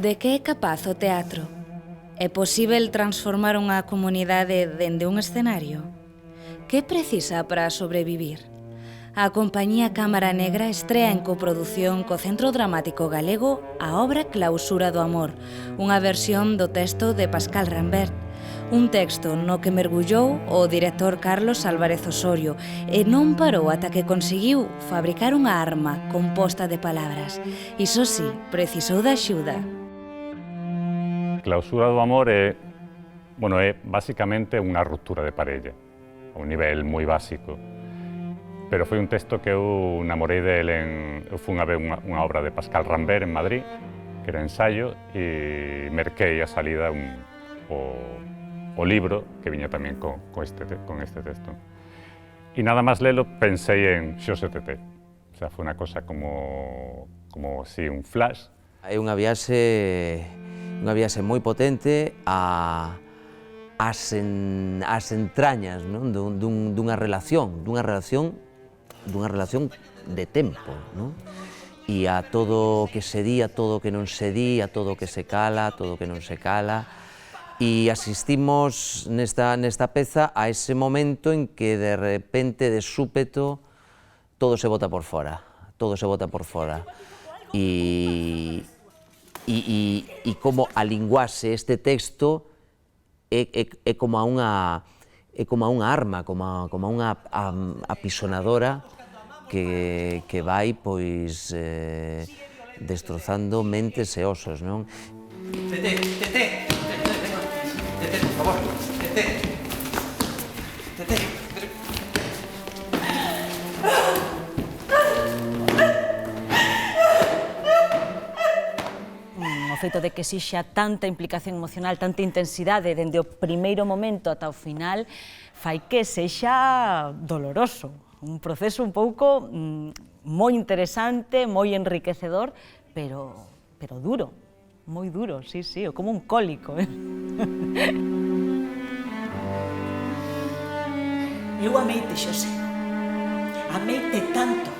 De que é capaz o teatro? É posíbel transformar unha comunidade dende un escenario? Que precisa para sobrevivir? A compañía Cámara Negra estrea en coproducción co Centro Dramático Galego a obra Clausura do Amor, unha versión do texto de Pascal Rambert, un texto no que mergullou o director Carlos Álvarez Osorio e non parou ata que conseguiu fabricar unha arma composta de palabras. Iso sí, precisou da axuda. Clausura do Amor é basicamente unha ruptura de parella, a un nivel moi básico. Pero foi un texto que eu namorei del eu fui a ver unha obra de Pascal Rambert en Madrid, que era ensayo, e merquei a salida o libro, que viña tamén con este texto. E nada máis lelo pensei en Xosé Tete. O sea, foi unha cosa como así, un flash. É unha viaxe moi potente ás entrañas, non? dunha relación de tempo, non? E a todo o que se di, a todo o que non se di, a todo o que se cala, a todo o que non se cala. E asistimos nesta peza a ese momento en que de repente, de súpeto, todo se bota por fora, E como a linguaxe, este texto, é como a unha arma, como a unha apisonadora que vai, pois, destrozando mentes e osos, non? Tete, por favor, Tete. O feito de que exixa tanta implicación emocional, tanta intensidade dende o primeiro momento ata o final, fai que sexa doloroso. Un proceso un pouco moi interesante, moi enriquecedor, pero duro, moi duro, sí, como un cólico. Eu ameite, Xosé, ameite tanto,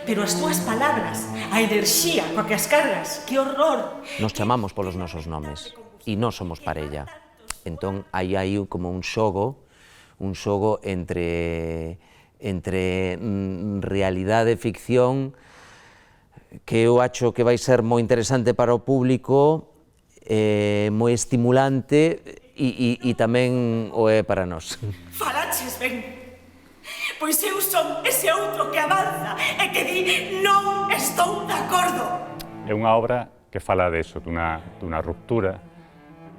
pero as túas palabras, a enerxía coa que as cargas, que horror! Nos chamamos polos nosos nomes e nós somos parella. Entón, hai como un xogo entre realidade e ficción que eu acho que vai ser moi interesante para o público, moi estimulante e tamén o é para nós. Falaches ben, pois eu son ese outro que avanza e que di non estou de acordo. É unha obra que fala deso, dunha ruptura,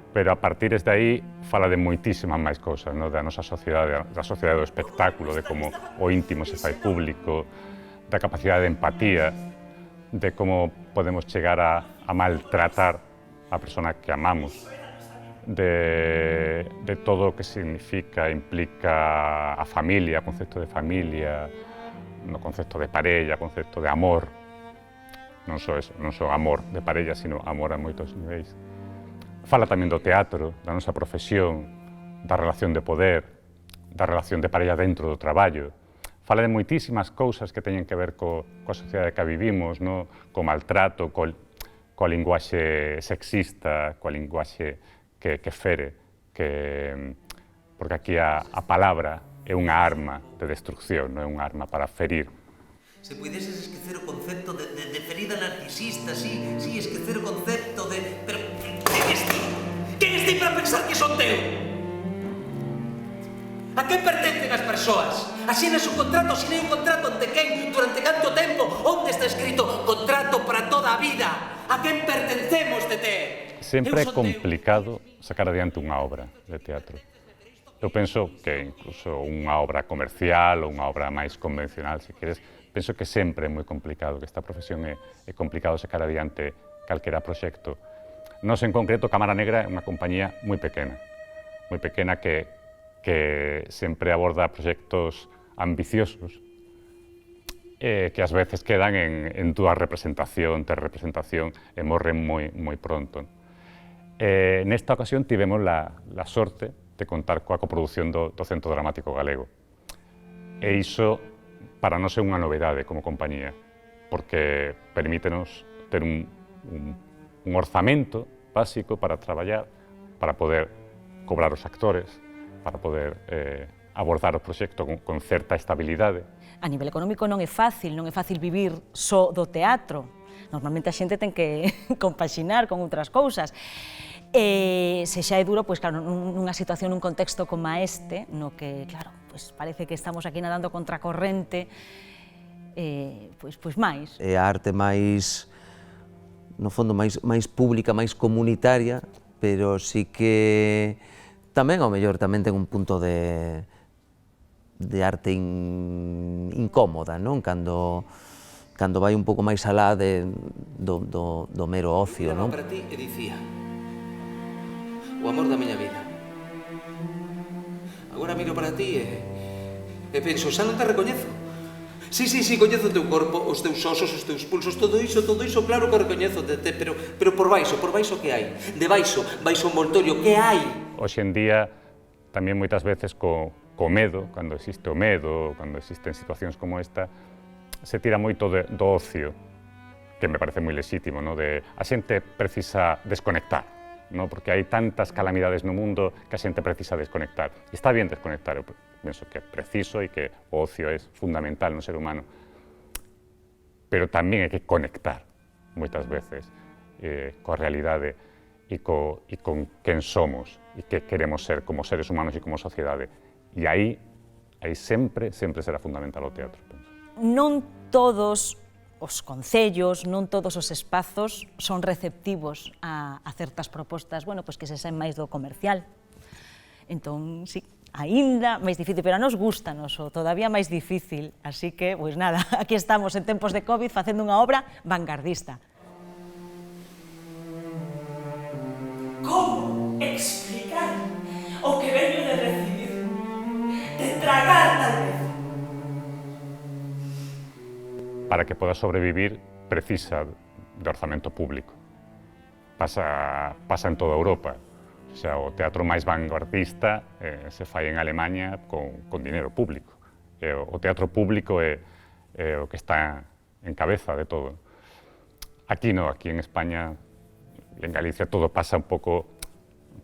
pero a partir de aí fala de moitísimas máis cousas, no? Da nosa sociedade, da sociedade do espectáculo, de como o íntimo se fai público, da capacidade de empatía, de como podemos chegar a maltratar a persona que amamos, de todo o que significa, implica a familia, o concepto de familia, no concepto de parella, o concepto de amor. Non só amor de parella, sino amor a moitos niveis. Fala tamén do teatro, da nosa profesión, da relación de poder, da relación de parella dentro do traballo. Fala de moitísimas cousas que teñen que ver coa sociedade que vivimos, no? Co maltrato, coa linguaxe sexista, coa linguaxe que fere, porque aquí a palabra é unha arma de destrucción, non é unha arma para ferir. Se puideses esquecer o concepto de ferida narcisista, sí, esquecer o concepto de... Pero, quen es ti para pensar que son teu? A quen pertencen as persoas? Asinas un contrato, asinei un contrato ante quen, durante canto tempo, onde está escrito contrato para toda a vida? A quen pertencemos, Tete? Sempre é complicado sacar adiante unha obra de teatro. Eu penso que incluso unha obra comercial ou unha obra máis convencional, se queres, penso que sempre é moi complicado, que esta profesión é complicado sacar adiante calquera proxecto. Nos, en concreto, Cámara Negra é unha compañía moi pequena que sempre aborda proxectos ambiciosos que ás veces quedan en túa representación, e morren moi pronto. Nesta ocasión tivemos la sorte de contar coa coproducción do Centro Dramático Galego. E iso para nós é unha novedade como compañía, porque permítenos ter un un orzamento básico para traballar, para poder cobrar os actores, para poder abordar o proxecto con certa estabilidade. A nivel económico non é fácil vivir só do teatro. Normalmente a xente ten que compaxinar con outras cousas. Se xa é duro, pois claro, nunha situación, nun contexto como este, no que, claro, pois parece que estamos aquí nadando contra corrente, pois máis. É a arte máis, no fondo, máis pública, máis comunitaria, pero sí que tamén, ao mellor, tamén ten un punto de arte incómoda, non? Cando vai un pouco máis alá do mero ocio, non? Para ti e dicía: o amor da miña vida. Agora miro para ti e penso, xa non te recoñezo. Sí, coñezo o teu corpo, os teus osos, os teus pulsos, todo iso, claro que recoñezo de te, pero por baixo que hai? Baixo o envoltorio, que hai? Hoxe en día, tamén moitas veces co medo, cando existe o medo, cando existen situacións como esta, se tira moito do ocio, que me parece moi lexítimo, no? A xente precisa desconectar, no? Porque hai tantas calamidades no mundo que a xente precisa desconectar. E está bien desconectar, eu penso que é preciso e que o ocio é fundamental no ser humano, pero tamén hai que conectar moitas veces coa realidade e con quen somos e que queremos ser como seres humanos e como sociedade. E aí sempre será fundamental o teatro, penso. Non todos os concellos, non todos os espazos son receptivos a certas propostas, bueno, pois que se saen máis do comercial. Entón, sí, aínda máis difícil, pero a nos gustanos o todavía máis difícil, así que, pois nada, aquí estamos en tempos de COVID facendo unha obra vanguardista. Como explicar o que veño de recibir, de tragar tal vez? Para que poda sobrevivir, precisa de orzamento público. Pasa en toda Europa. O sea, o teatro máis vanguardista se fai en Alemanha con dinero público. O teatro público é o que está en cabeza de todo. Aquí no, aquí en España, en Galicia, todo pasa un pouco,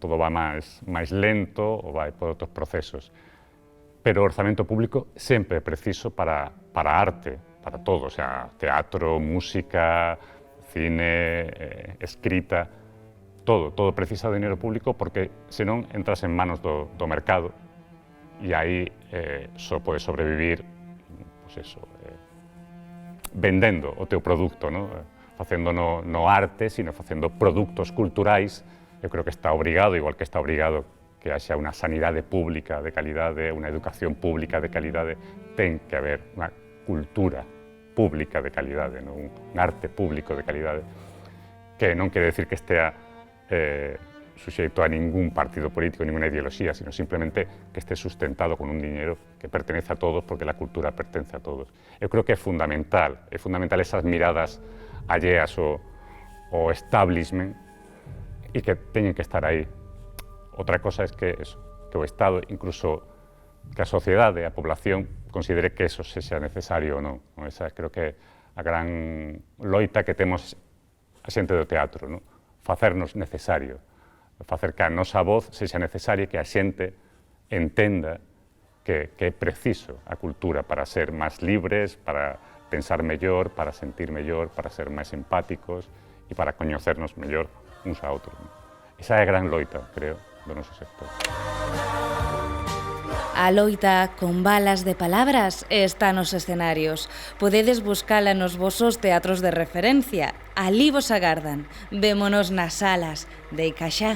todo va máis lento ou vai por outros procesos. Pero o orzamento público sempre é preciso para a arte, para todo, o sea, teatro, música, cine, escrita, todo precisa de dinero público porque senón entras en manos do mercado e aí só pode sobrevivir, pues eso, vendendo o teu produto, ¿no? Facendo no arte, sino facendo produtos culturais. Eu creo que está obrigado, igual que está obrigado que haxa unha sanidade pública de calidade, unha educación pública de calidade, ten que haber unha cultura pública de calidade, ¿no? Un arte público de calidade, que non quere decir que estea suxeito a ningún partido político, ninguna ideoloxía, sino simplemente que esté sustentado con un diñeiro que pertenece a todos, porque la cultura pertence a todos. Eu creo que é fundamental esas miradas alleas ao establishment e que teñen que estar aí. Outra cosa é que o Estado, incluso que a sociedade, a población, considere que eso sexa necesario ou non. Esa creo que é a gran loita que temos a xente do teatro, non? Facernos necesario, facer que a nosa voz sexa necesaria, que a xente entenda que é preciso a cultura para ser máis libres, para pensar mellor, para sentir mellor, para ser máis empáticos e para coñecernos mellor uns a outros. Esa é a gran loita, creo, do noso sector. A loita con balas de palabras está nos escenarios. Podedes buscala nos vosos teatros de referencia. Alí vos agardan. Vémonos nas salas de Icachá.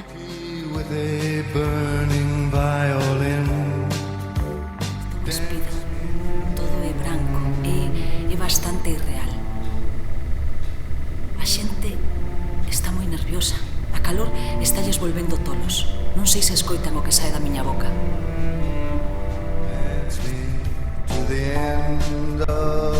Despida. Todo é branco. É bastante irreal. A xente está moi nerviosa. A calor estalles volvendo tolos. Non sei se escoitan o que sae da miña boca. The end of